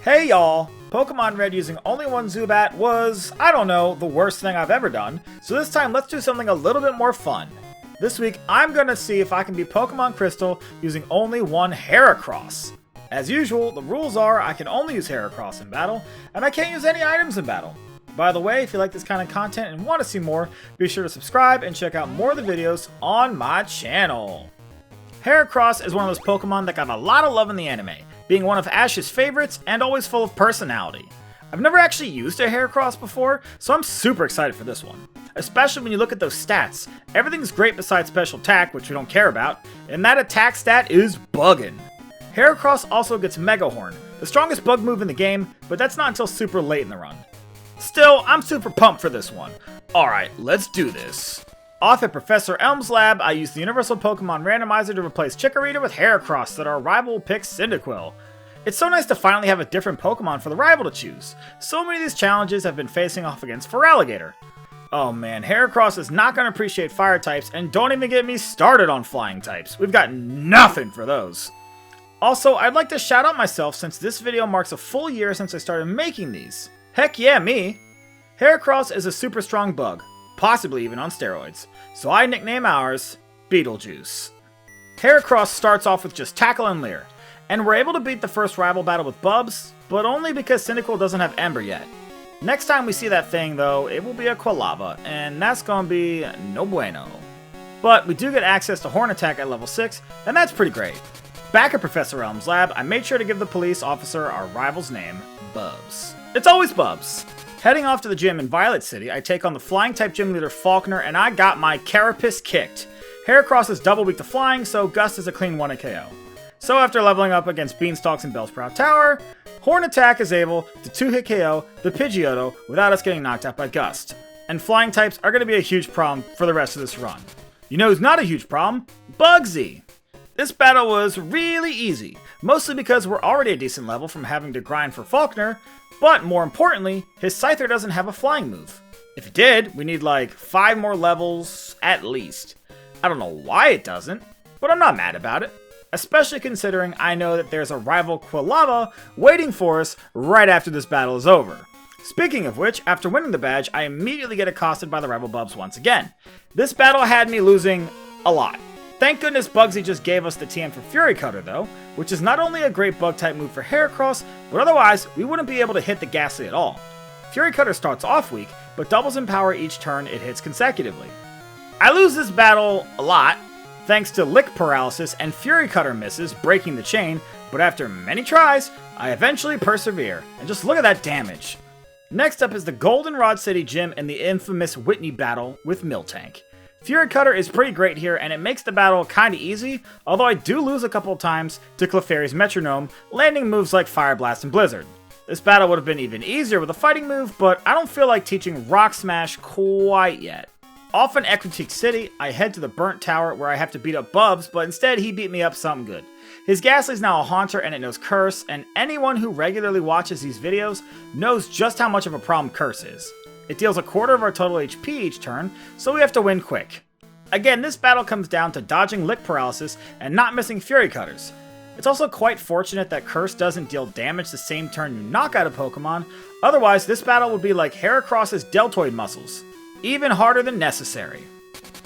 Hey y'all! Pokemon Red using only one Zubat was, I don't know, the worst thing I've ever done, so this time let's do something a little bit more fun. This week I'm gonna see if I can beat Pokemon Crystal using only one Heracross. As usual, the rules are I can only use Heracross in battle, and I can't use any items in battle. By the way, if you like this kind of content and want to see more, be sure to subscribe and check out more of the videos on my channel. Heracross is one of those Pokemon that got a lot of love in the anime, being one of Ash's favorites and always full of personality. I've never actually used a Heracross before, so I'm super excited for this one. Especially when you look at those stats. Everything's great besides special attack, which we don't care about, and that attack stat is buggin'. Heracross also gets Mega Horn, the strongest bug move in the game, but that's not until super late in the run. Still, I'm super pumped for this one. Alright, let's do this. Off at Professor Elm's lab, I used the Universal Pokemon Randomizer to replace Chikorita with Heracross so that our rival will pick Cyndaquil. It's so nice to finally have a different Pokemon for the rival to choose. So many of these challenges have been facing off against Feraligatr. Oh man, Heracross is not going to appreciate fire types, and don't even get me started on flying types. We've got nothing for those. Also, I'd like to shout out myself since this video marks a full year since I started making these. Heck yeah, me! Heracross is a super strong bug, possibly even on steroids, so I nickname ours Beetlejuice. Heracross starts off with just Tackle and Leer, and we're able to beat the first rival battle with Bubs, but only because Cyndaquil doesn't have Ember yet. Next time we see that thing though, it will be a Quilava, and that's gonna be no bueno. But we do get access to Horn Attack at level 6, and that's pretty great. Back at Professor Elm's lab, I made sure to give the police officer our rival's name, Bubs. It's always Bubs! Heading off to the gym in Violet City, I take on the Flying-type gym leader Falkner, and I got my Carapace kicked. Heracross is double weak to flying, so Gust is a clean 1-hit KO. So after leveling up against Beanstalks and Bellsprout Tower, Horn Attack is able to 2-hit KO the Pidgeotto without us getting knocked out by Gust. And flying types are going to be a huge problem for the rest of this run. You know who's not a huge problem? Bugsy! This battle was really easy, mostly because we're already a decent level from having to grind for Falkner, but more importantly, his Scyther doesn't have a flying move. If it did, we need like 5 more levels at least. I don't know why it doesn't, but I'm not mad about it. Especially considering I know that there's a rival Quilava waiting for us right after this battle is over. Speaking of which, after winning the badge, I immediately get accosted by the rival Bubs once again. This battle had me losing a lot. Thank goodness Bugsy just gave us the TM for Fury Cutter though, which is not only a great bug type move for Heracross, but otherwise we wouldn't be able to hit the Ghastly at all. Fury Cutter starts off weak, but doubles in power each turn it hits consecutively. I lose this battle a lot, thanks to Lick Paralysis and Fury Cutter misses, breaking the chain, but after many tries, I eventually persevere, and just look at that damage. Next up is the Goldenrod City Gym and the infamous Whitney battle with Miltank. Fury Cutter is pretty great here, and it makes the battle kinda easy, although I do lose a couple of times to Clefairy's Metronome, landing moves like Fire Blast and Blizzard. This battle would have been even easier with a fighting move, but I don't feel like teaching Rock Smash quite yet. Off in Equitique City, I head to the Burnt Tower where I have to beat up Bubs, but instead he beat me up something good. His Ghastly's now a Haunter and it knows Curse, and anyone who regularly watches these videos knows just how much of a problem Curse is. It deals a quarter of our total HP each turn, so we have to win quick. Again, this battle comes down to dodging Lick Paralysis and not missing Fury Cutters. It's also quite fortunate that Curse doesn't deal damage the same turn you knock out a Pokemon, otherwise this battle would be like Heracross's deltoid muscles. Even harder than necessary.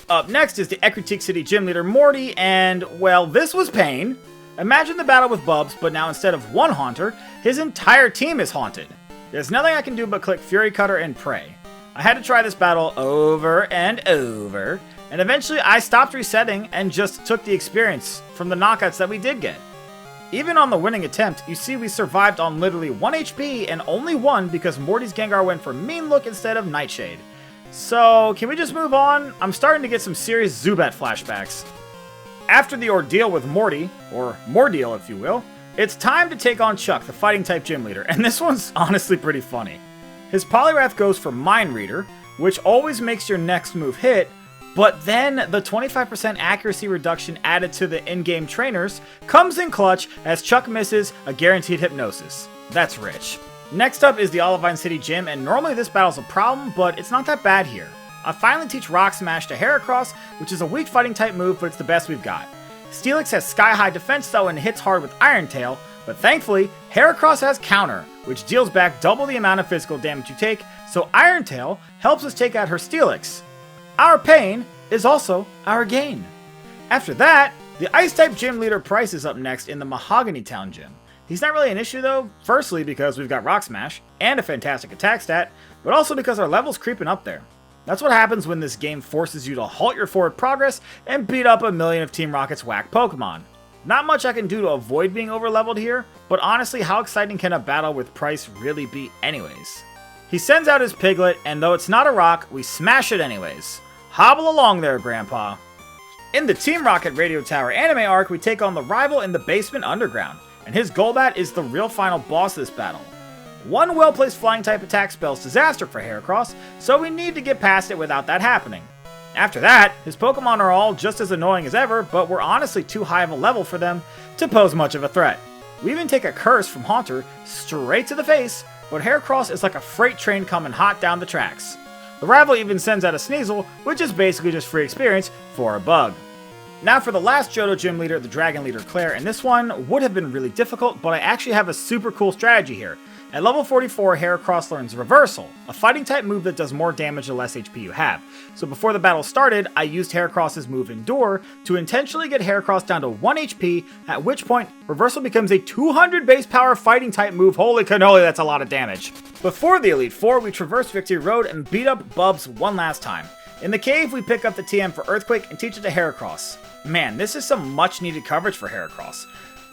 Up next is the Equitique City Gym Leader Morty, and, well, this was pain. Imagine the battle with Bubs, but now instead of one Haunter, his entire team is haunted. There's nothing I can do but click Fury Cutter and pray. I had to try this battle over and over, and eventually I stopped resetting and just took the experience from the knockouts that we did get. Even on the winning attempt, you see we survived on literally 1 HP and only 1 because Morty's Gengar went for Mean Look instead of Nightshade. So, can we just move on? I'm starting to get some serious Zubat flashbacks. After the ordeal with Morty, or Mordeal if you will, it's time to take on Chuck, the fighting-type gym leader, and this one's honestly pretty funny. His Poliwrath goes for Mind Reader, which always makes your next move hit, but then the 25% accuracy reduction added to the in-game trainers comes in clutch as Chuck misses a guaranteed Hypnosis. That's rich. Next up is the Olivine City Gym, and normally this battle's a problem, but it's not that bad here. I finally teach Rock Smash to Heracross, which is a weak fighting type move, but it's the best we've got. Steelix has sky-high defense though and hits hard with Iron Tail, But thankfully, Heracross has counter, which deals back double the amount of physical damage you take, so Iron Tail helps us take out her Steelix. Our pain is also our gain. After that, the Ice-type Gym Leader Price is up next in the Mahogany Town Gym. He's not really an issue though, firstly because we've got Rock Smash and a fantastic attack stat, but also because our level's creeping up there. That's what happens when this game forces you to halt your forward progress and beat up a million of Team Rocket's whack Pokemon. Not much I can do to avoid being overleveled here, but honestly, how exciting can a battle with Price really be anyways? He sends out his Piglet, and though it's not a rock, we smash it anyways. Hobble along there, Grandpa. In the Team Rocket Radio Tower anime arc, we take on the rival in the basement underground, and his Golbat is the real final boss of this battle. One well-placed flying type attack spell is disaster for Heracross, so we need to get past it without that happening. After that, his Pokemon are all just as annoying as ever, but we're honestly too high of a level for them to pose much of a threat. We even take a curse from Haunter straight to the face, but Heracross is like a freight train coming hot down the tracks. The rival even sends out a Sneasel, which is basically just free experience for a bug. Now for the last Johto Gym Leader, the Dragon Leader Claire, and this one would have been really difficult, but I actually have a super cool strategy here. At level 44, Heracross learns Reversal, a fighting type move that does more damage the less HP you have. So before the battle started, I used Heracross's move Endure to intentionally get Heracross down to 1 HP, at which point Reversal becomes a 200 base power fighting type move. Holy cannoli, that's a lot of damage. Before the Elite Four, we traverse Victory Road and beat up Bubs one last time. In the cave, we pick up the TM for Earthquake and teach it to Heracross. Man, this is some much needed coverage for Heracross.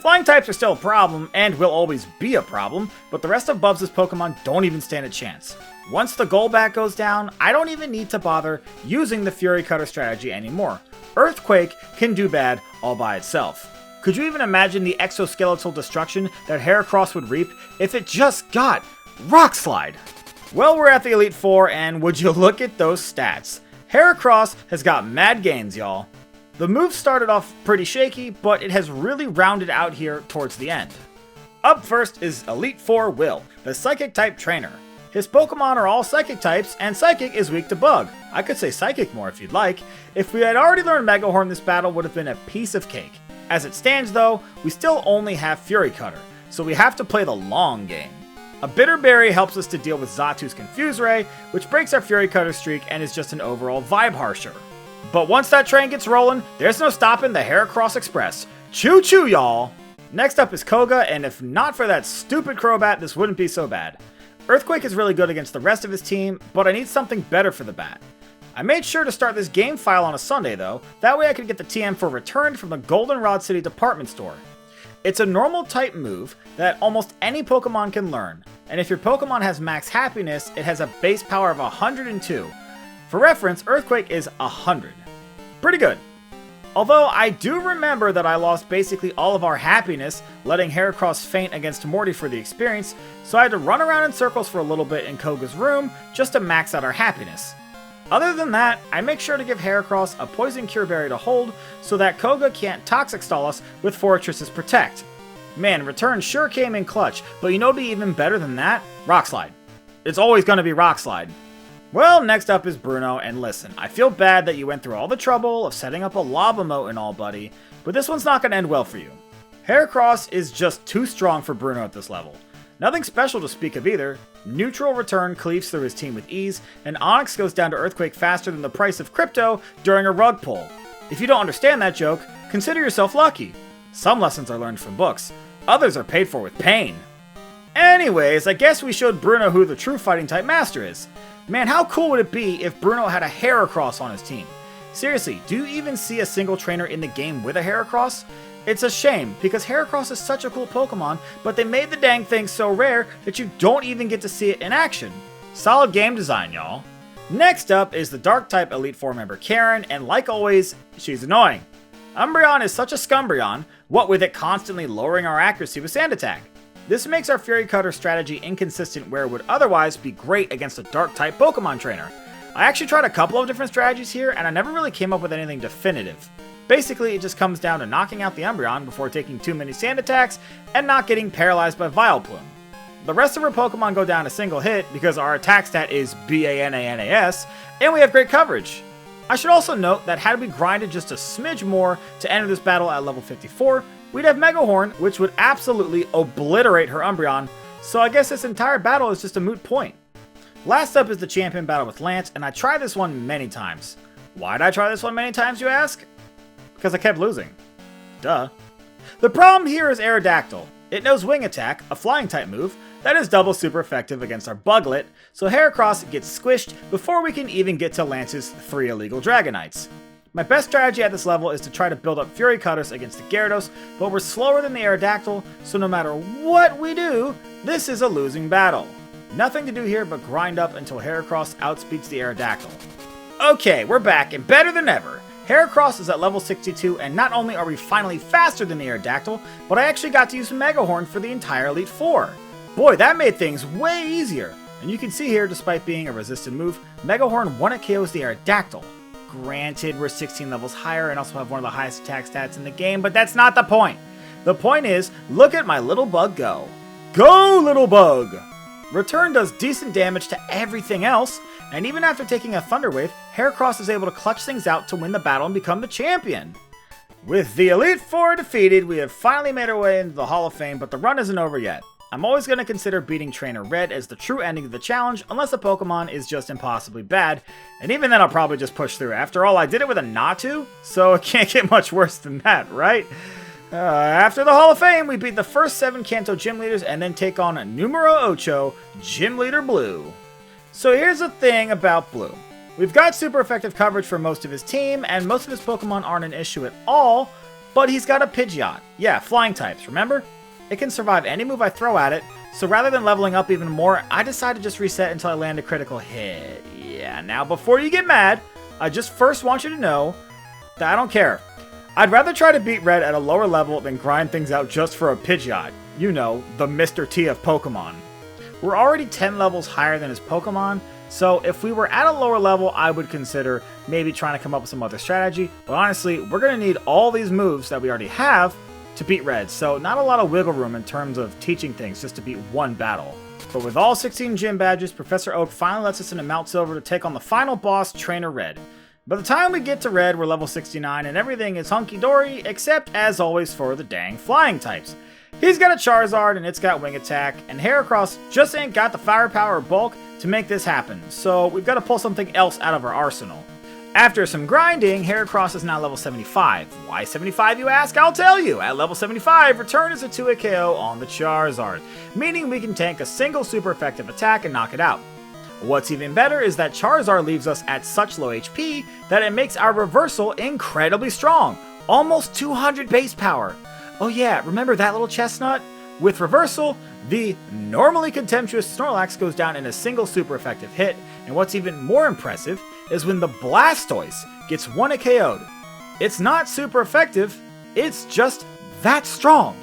Flying types are still a problem, and will always be a problem, but the rest of Bubs' Pokemon don't even stand a chance. Once the Golbat goes down, I don't even need to bother using the Fury Cutter strategy anymore. Earthquake can do bad all by itself. Could you even imagine the exoskeletal destruction that Heracross would reap if it just got Rock Slide? Well, we're at the Elite Four, and would you look at those stats? Heracross has got mad gains, y'all. The move started off pretty shaky, but it has really rounded out here towards the end. Up first is Elite Four Will, the Psychic-type trainer. His Pokemon are all Psychic types, and Psychic is weak to Bug. I could say Psychic more if you'd like. If we had already learned Mega Horn, this battle would have been a piece of cake. As it stands though, we still only have Fury Cutter, so we have to play the long game. A Bitter Berry helps us to deal with Xatu's Confuse Ray, which breaks our Fury Cutter streak and is just an overall vibe harsher. But once that train gets rolling, there's no stopping the Heracross Express. Choo-choo, y'all! Next up is Koga, and if not for that stupid Crobat, this wouldn't be so bad. Earthquake is really good against the rest of his team, but I need something better for the bat. I made sure to start this game file on a Sunday though, that way I could get the TM for returned from the Goldenrod City department store. It's a normal type move that almost any Pokemon can learn, and if your Pokemon has max happiness, it has a base power of 102. For reference, Earthquake is 100. Pretty good. Although I do remember that I lost basically all of our happiness letting Heracross faint against Morty for the experience, so I had to run around in circles for a little bit in Koga's room just to max out our happiness. Other than that, I make sure to give Heracross a Poison Cure Berry to hold so that Koga can't Toxic Stall us with Forretress's Protect. Man, Return sure came in clutch, but you know what'd be even better than that? Rock Slide. It's always gonna be Rock Slide. Well, next up is Bruno, and listen, I feel bad that you went through all the trouble of setting up a Lava Moat and all, buddy, but this one's not going to end well for you. Heracross is just too strong for Bruno at this level. Nothing special to speak of either. Neutral Return cleaves through his team with ease, and Onix goes down to Earthquake faster than the price of crypto during a rug pull. If you don't understand that joke, consider yourself lucky. Some lessons are learned from books, others are paid for with pain. Anyways, I guess we showed Bruno who the true fighting type master is. Man, how cool would it be if Bruno had a Heracross on his team? Seriously, do you even see a single trainer in the game with a Heracross? It's a shame, because Heracross is such a cool Pokemon, but they made the dang thing so rare that you don't even get to see it in action. Solid game design, y'all. Next up is the Dark-type Elite Four member Karen, and like always, she's annoying. Umbreon is such a Scumbrion, what with it constantly lowering our accuracy with Sand Attack. This makes our Fury Cutter strategy inconsistent where it would otherwise be great against a Dark-type Pokemon trainer. I actually tried a couple of different strategies here, and I never really came up with anything definitive. Basically, it just comes down to knocking out the Umbreon before taking too many Sand Attacks, and not getting paralyzed by Vileplume. The rest of our Pokemon go down a single hit because our attack stat is BANANAS, and we have great coverage. I should also note that had we grinded just a smidge more to enter this battle at level 54, we'd have Mega Horn, which would absolutely obliterate her Umbreon, so I guess this entire battle is just a moot point. Last up is the champion battle with Lance, and I tried this one many times. Why did I try this one many times, you ask? Because I kept losing. Duh. The problem here is Aerodactyl. It knows Wing Attack, a flying type move, that is double super effective against our Buglet, so Heracross gets squished before we can even get to Lance's 3 illegal Dragonites. My best strategy at this level is to try to build up Fury Cutters against the Gyarados, but we're slower than the Aerodactyl, so no matter what we do, this is a losing battle. Nothing to do here but grind up until Heracross outspeeds the Aerodactyl. Okay, we're back and better than ever. Heracross is at level 62, and not only are we finally faster than the Aerodactyl, but I actually got to use Mega Horn for the entire Elite Four. Boy, that made things way easier. And you can see here, despite being a resisted move, Mega Horn 1-hit KOs the Aerodactyl. Granted, we're 16 levels higher and also have one of the highest attack stats in the game, but that's not the point. The point is, look at my little bug go. Go, little bug! Return does decent damage to everything else, and even after taking a Thunder Wave, Heracross is able to clutch things out to win the battle and become the champion. With the Elite Four defeated, we have finally made our way into the Hall of Fame, but the run isn't over yet. I'm always going to consider beating Trainer Red as the true ending of the challenge, unless the Pokemon is just impossibly bad, and even then I'll probably just push through. After all, I did it with a Natu, so it can't get much worse than that, right? After the Hall of Fame, we beat the first 7 Kanto gym leaders and then take on Numero Ocho, Gym Leader Blue. So here's the thing about Blue. We've got super effective coverage for most of his team, and most of his Pokemon aren't an issue at all, but he's got a Pidgeot. Yeah, flying types, remember? It can survive any move I throw at it, so rather than leveling up even more, I decided to just reset until I land a critical hit. Yeah, now before you get mad, I just first want you to know that I don't care. I'd rather try to beat Red at a lower level than grind things out just for a Pidgeot. You know, the Mr. T of Pokemon. We're already 10 levels higher than his Pokemon, so if we were at a lower level, I would consider maybe trying to come up with some other strategy, but honestly, we're going to need all these moves that we already have to beat Red, so not a lot of wiggle room in terms of teaching things just to beat one battle. But with all 16 gym badges, Professor Oak finally lets us into Mount Silver to take on the final boss, Trainer Red. By the time we get to Red, we're level 69 and everything is hunky-dory, except, as always, for the dang flying types. He's got a Charizard and it's got Wing Attack, and Heracross just ain't got the firepower or bulk to make this happen, so we've got to pull something else out of our arsenal. After some grinding, Heracross is now level 75. Why 75, you ask? I'll tell you! At level 75, Return is a 2-hit KO on the Charizard, meaning we can tank a single super effective attack and knock it out. What's even better is that Charizard leaves us at such low HP that it makes our reversal incredibly strong, almost 200 base power. Oh yeah, remember that little chestnut? With reversal, the normally contemptuous Snorlax goes down in a single super effective hit, and what's even more impressive is when the Blastoise gets 1-hit KO'd. It's not super effective, it's just that strong.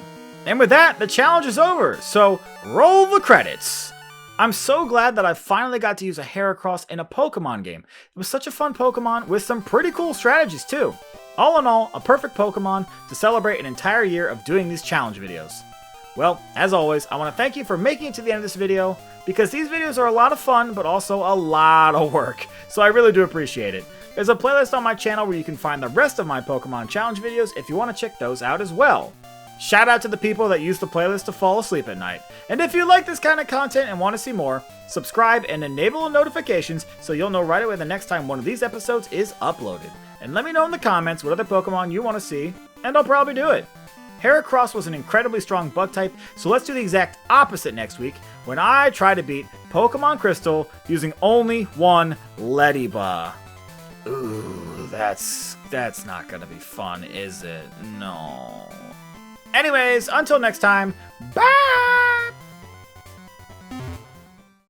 And with that, the challenge is over, so roll the credits. I'm so glad that I finally got to use a Heracross in a Pokemon game. It was such a fun Pokemon with some pretty cool strategies too. All in all, a perfect Pokemon to celebrate an entire year of doing these challenge videos. Well, as always, I want to thank you for making it to the end of this video, because these videos are a lot of fun, but also a lot of work, so I really do appreciate it. There's a playlist on my channel where you can find the rest of my Pokemon challenge videos if you want to check those out as well. Shout out to the people that use the playlist to fall asleep at night. And if you like this kind of content and want to see more, subscribe and enable notifications so you'll know right away the next time one of these episodes is uploaded. And let me know in the comments what other Pokemon you want to see, and I'll probably do it. Heracross was an incredibly strong bug type, so let's do the exact opposite next week when I try to beat Pokemon Crystal using only one Leddyba. Ooh, that's not gonna be fun, is it? No. Anyways, until next time, bye!